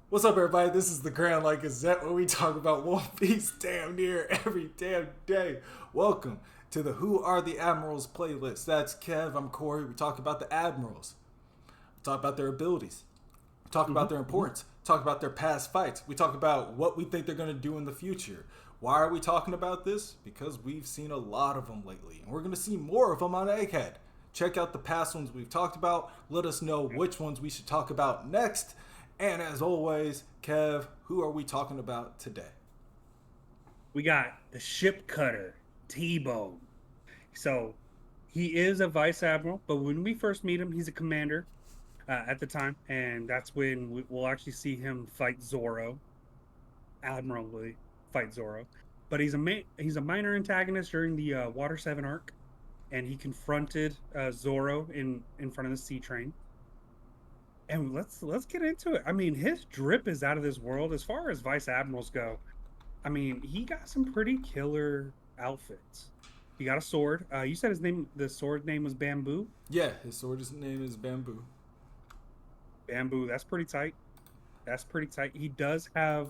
What's up, everybody? This is the Grand Like Gazette, where we talk about One Piece damn near every damn day. Welcome to the Who Are the Admirals playlist. That's Kev, I'm Corey. We talk about the Admirals. We talk about their abilities. We talk about their importance. Talk about their past fights. We talk about what we think they're going to do in the future. Why are we talking about this? Because we've seen a lot of them lately, and we're going to see more of them on Egghead. Check out the past ones we've talked about. Let us know which ones we should talk about next. And as always, Kev, who are we talking about today? We got the ship cutter, T-Bone. So he is a vice admiral, but when we first meet him, he's a commander at the time, and that's when we'll actually see him fight Zoro, admirably fight Zoro. But he's a minor antagonist during the Water 7 arc, and he confronted Zoro in front of the sea train. And let's get into it. I mean, his drip is out of this world as far as vice admirals go. I mean, he got some pretty killer outfits. He got a sword. You said the sword name was Bamboo. Yeah, his sword's name is Bamboo. Bamboo. That's pretty tight. That's pretty tight. He does have,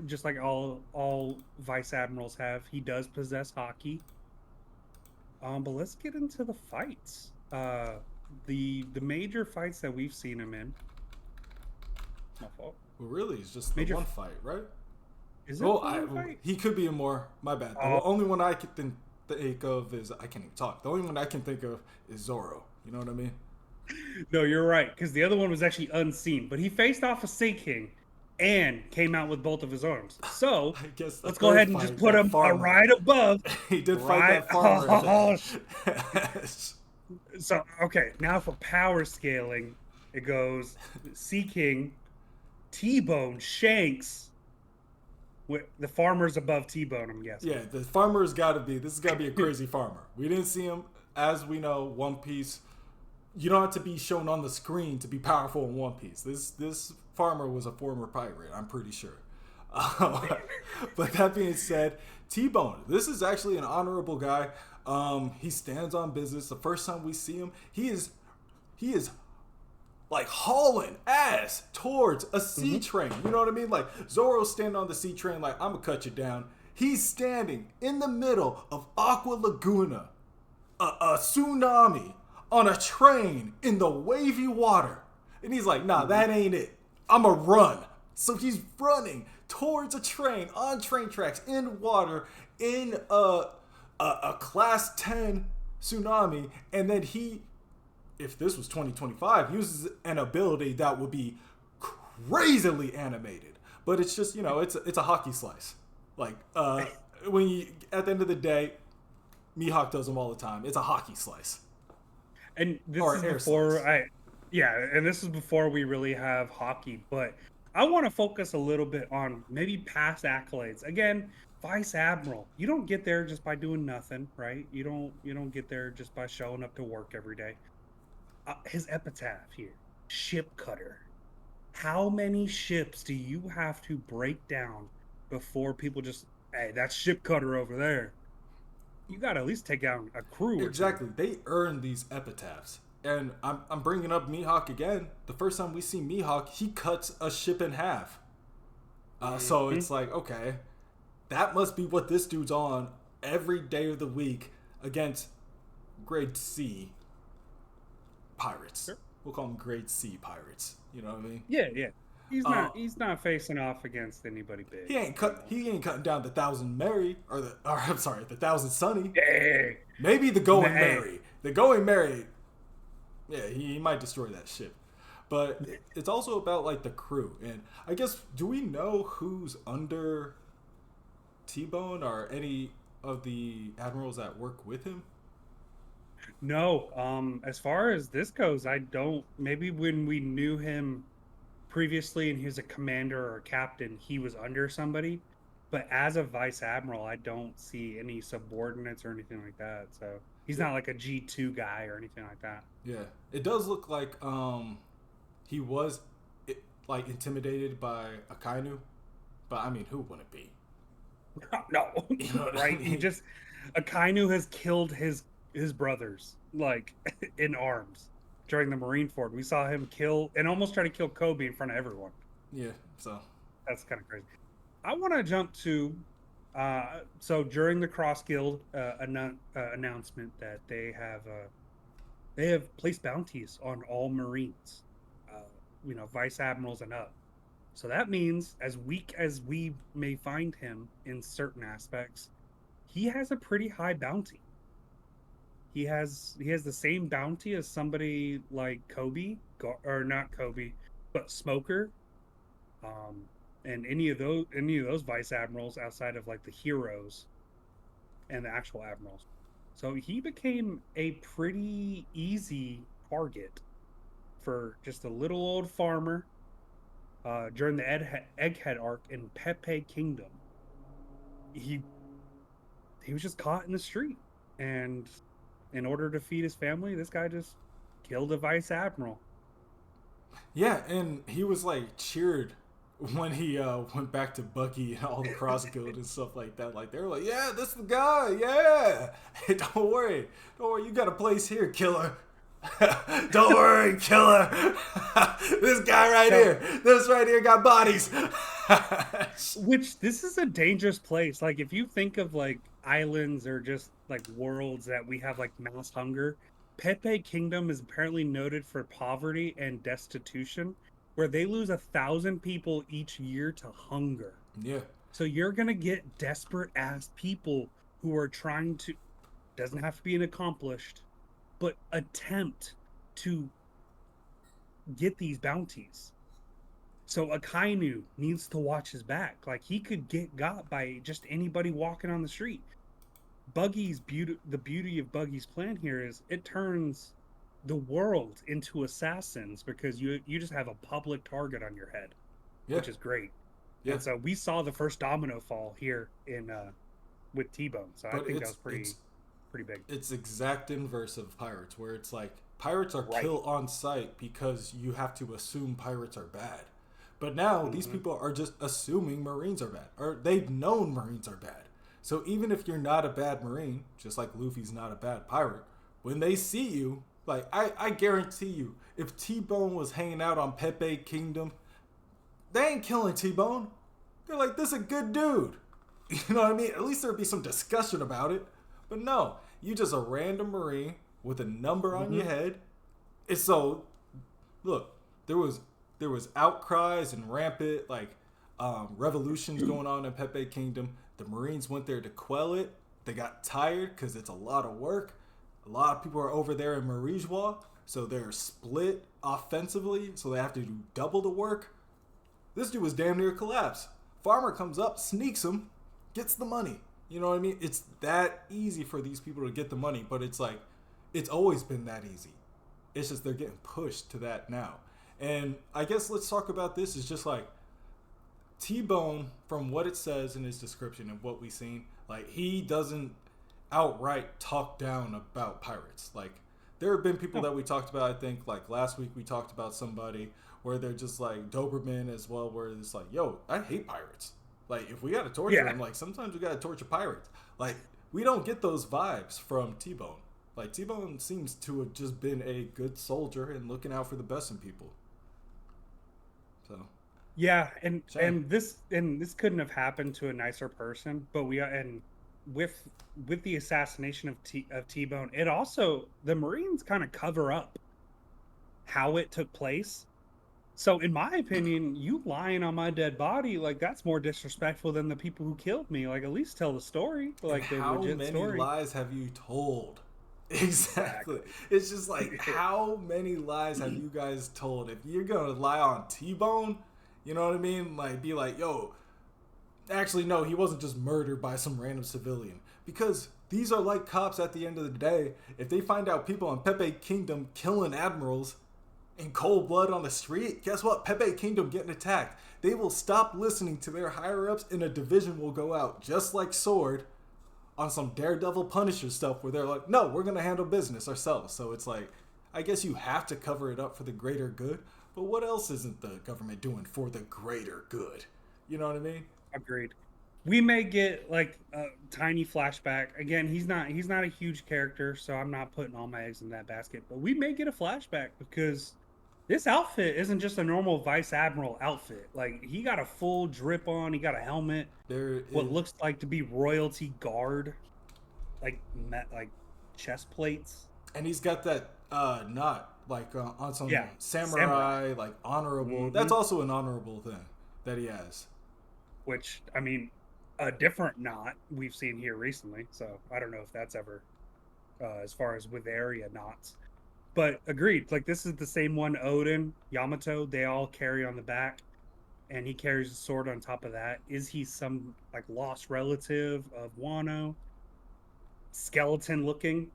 just like all vice admirals have, he does possess hockey. But let's get into the fights. The major fights that we've seen him in. My fault. Well, really, it's just the Major one fight, right? Is it Well, one fight? he could be in more. My bad. The only one I can think of is I can't even talk. The only one I can think of is Zoro. You know what I mean? No, you're right, because the other one was actually unseen. But he faced off a Sea King and came out with both of his arms. So I guess the let's go third ahead and fight, just put that him farmer. right above. He did fight Right. that farmer. So okay, now for power scaling, it goes Sea King, T-Bone, Shanks. With the farmer's above T-Bone, I'm guessing. Yeah, the farmer's got to be. This has got to be a crazy farmer. We didn't see him, as we know. One Piece. You don't have to be shown on the screen to be powerful in One Piece. This farmer was a former pirate. I'm pretty sure. But that being said, T-Bone. This is actually an honorable guy. He stands on business. The first time we see him, he is like hauling ass towards a sea train. You know what I mean? Like Zoro's standing on the sea train, like I'm gonna cut you down. He's standing in the middle of Aqua Laguna, a tsunami on a train in the wavy water, and he's like, "Nah, that ain't it. I'ma run." So he's running towards a train on train tracks in water in a class 10 tsunami, and then he, if this was 2025, uses an ability that would be crazily animated. But it's just, it's a hockey slice. Like, when you, at the end of the day, Mihawk does them all the time. It's a hockey slice. And this Or is air before slice. and this is before we really have hockey, but I want to focus a little bit on maybe past accolades. Again, Vice Admiral, you don't get there just by doing nothing, right? You don't get there just by showing up to work every day. His epitaph here, ship cutter. How many ships do you have to break down before people just, hey, that's ship cutter over there? You got to at least take down a crew or two. Exactly. They earn these epitaphs. And I'm bringing up Mihawk again. The first time we see Mihawk, he cuts a ship in half. So it's like, okay, that must be what this dude's on every day of the week against grade C pirates. Sure. We'll call them grade C pirates. You know what I mean? Yeah, yeah. Uh, He's not facing off against anybody big. he ain't cutting down the thousand Mary or I'm sorry, the thousand Sunny. Hey, Maybe the going hey. Mary. The going Mary. Yeah, he might destroy that ship. But it's also about like the crew. And I guess, do we know who's under T-Bone or any of the admirals that work with him? No, as far as this goes, I don't. Maybe when we knew him previously and he was a commander or a captain, he was under somebody. But as a vice admiral, I don't see any subordinates or anything like that. So he's Yeah. not like a G2 guy or anything like that. Yeah. It does look like he was like intimidated by Akainu. But I mean, who wouldn't be? No, You know what I right? He mean? just Akainu has killed his brothers like in arms during the Marineford. We saw him kill and almost try to kill Kobe in front of everyone. Yeah. So. That's kind of crazy. I want to jump to so during the Cross Guild announcement that they have placed bounties on all Marines, uh, vice admirals and up. So that means, as weak as we may find him in certain aspects, he has a pretty high bounty. He has the same bounty as somebody like Kobe, or not Kobe, but Smoker, um, and any of those vice admirals outside of like the heroes and the actual admirals. So he became a pretty easy target for just a little old farmer during the Egghead arc in Pepe Kingdom. He he was just caught in the street, and in order to feed his family, this guy just killed a vice admiral. Yeah, and he was like cheered when he went back to Bucky and all the Cross Guild and stuff like that. Like they were like, "Yeah, this is the guy. Yeah, hey, don't worry, you got a place here, killer. Don't worry, killer. This guy right here got bodies." Which this is a dangerous place. Like if you think of like islands or just like worlds that we have like mass hunger, Pepe Kingdom is apparently noted for poverty and destitution, where they lose 1,000 people each year to hunger. Yeah, So you're gonna get desperate ass people who are trying to, doesn't have to be an accomplished, but attempt to get these bounties. So Akainu needs to watch his back. Like he could get got by just anybody walking on the street. The beauty of Buggy's plan here is it turns the world into assassins because you just have a public target on your head, yeah, which is great. yeah. And so we saw the first domino fall here in with T-Bone. So I But think that was pretty big. it's exact inverse of pirates, where it's like pirates are Right. kill on sight because you have to assume pirates are bad. But now these people are just assuming Marines are bad, or they've known Marines are bad. So even if you're not a bad Marine, just like Luffy's not a bad pirate, when they see you, like I guarantee you, if T-Bone was hanging out on Pepe Kingdom, they ain't killing T-Bone. They're like, this is a good dude. You know what I mean? At least there'd be some discussion about it. But no, you just a random Marine with a number on your head. And so, look, there was outcries and rampant revolutions going on in Pepe Kingdom. The Marines went there to quell it. They got tired because it's a lot of work. A lot of people are over there in Marijois, so they're split offensively, so they have to do double the work. This dude was damn near collapsed. Farmer comes up, sneaks him, gets the money. You know what I mean? It's that easy for these people to get the money, but it's like, it's always been that easy. It's just they're getting pushed to that now. And I guess let's talk about this. It's just like T-Bone, from what it says in his description and what we've seen, like he doesn't outright talk down about pirates. Like there have been people that we talked about, I think like last week we talked about somebody where they're just like Doberman as well, where it's like, yo, I hate pirates. Like if we gotta torture them, like sometimes we gotta torture pirates. Like we don't get those vibes from T-Bone. Like T-Bone seems to have just been a good soldier and looking out for the best in people. So yeah, and this couldn't have happened to a nicer person, but with the assassination of T-Bone, it also, the Marines kind of cover up how it took place. So in my opinion, you lying on my dead body, like that's more disrespectful than the people who killed me. Like at least tell the story, like the legit story. How many lies have you told? Exactly. It's just like, how many lies have you guys told? If you're gonna lie on T-Bone, you know what I mean? Like, be like, yo, actually, no, he wasn't just murdered by some random civilian. Because these are like cops at the end of the day. If they find out people in Pepe Kingdom killing admirals in cold blood on the street, guess what? Pepe Kingdom getting attacked. They will stop listening to their higher-ups and a division will go out, just like Sword, on some Daredevil Punisher stuff where they're like, no, we're going to handle business ourselves. So it's like, I guess you have to cover it up for the greater good. But what else isn't the government doing for the greater good? You know what I mean? Agreed. We may get like a tiny flashback. Again, he's not a huge character, so I'm not putting all my eggs in that basket. But we may get a flashback because This outfit isn't just a normal Vice Admiral outfit. Like he got a full drip on. He got a helmet. There What is, looks like to be royalty guard, like chest plates. and he's got that knot like on some Yeah, samurai. samurai, like honorable. Hmm. That's also an honorable thing that he has. Which I mean, a different knot we've seen here recently. So I don't know if that's ever as far as with area knots. But agreed. Like this is the same one Odin, Yamato, they all carry on the back, and he carries a sword on top of that. Is he some like lost relative of Wano? Skeleton looking.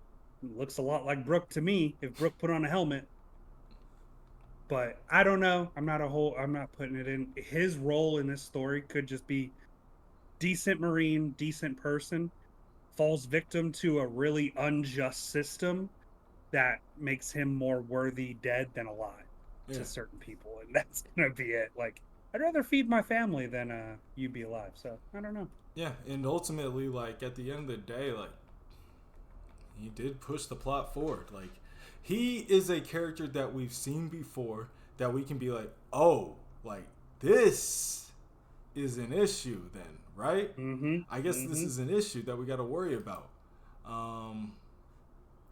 Looks a lot like Brook to me if Brook put on a helmet. But I don't know. I'm not putting it in. His role in this story could just be decent Marine, decent person, falls victim to a really unjust system that makes him more worthy dead than alive Yeah, to certain people, and that's gonna be it. Like I'd rather feed my family than you be alive. So I don't know. yeah, and ultimately, like at the end of the day, like he did push the plot forward. Like he is a character that we've seen before that we can be like, oh, like this is an issue then, right? Mm-hmm. I guess this Mm-hmm. is an issue that we got to worry about. Um,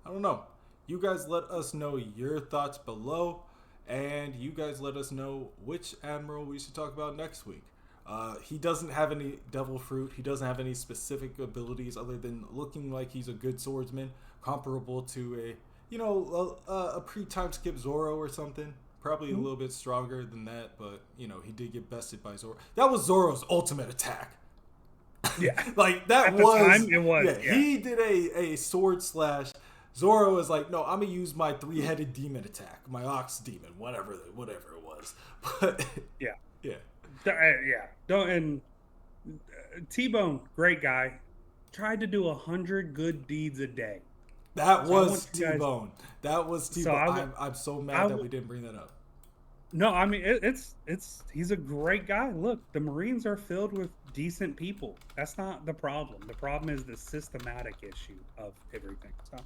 I don't know. You guys let us know your thoughts below, and you guys let us know which admiral we should talk about next week. He doesn't have any devil fruit. He doesn't have any specific abilities other than looking like he's a good swordsman, comparable to a pre-time skip Zoro or something. Probably a little bit stronger than that, but he did get bested by Zoro. That was Zoro's ultimate attack. Yeah. Like that At the was, time, it was. yeah. Yeah. He did a sword slash. Zoro was like, no, I'm gonna use my 3-headed demon attack, my ox demon, whatever it was. But Yeah. yeah, Yeah. Don't and T-Bone, great guy. Tried to do 100 good deeds a day. that So I was want you guys. T-Bone. That was So T-Bone. I'm so mad that we didn't bring that up. No, I mean it's he's a great guy. Look, the Marines are filled with decent people. That's not the problem. The problem is the systematic issue of everything. So,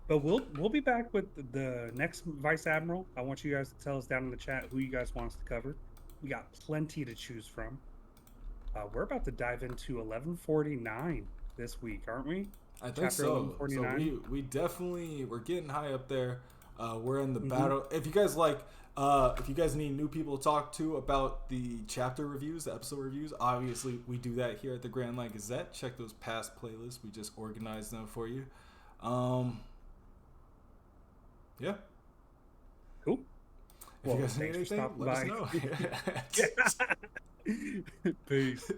but we'll be back with the next Vice Admiral. I want you guys to tell us down in the chat who you guys want us to cover. We got plenty to choose from. We're about to dive into 1149 this week, aren't we? I think Chapter so. So 1149. we definitely we're getting high up there. We're in the Mm-hmm. battle. If you guys need new people to talk to about the chapter reviews, the episode reviews, obviously we do that here at the Grand Line Gazette. Check those past playlists. We just organize them for you. Yeah. Cool. If you guys need anything, let us know. Peace.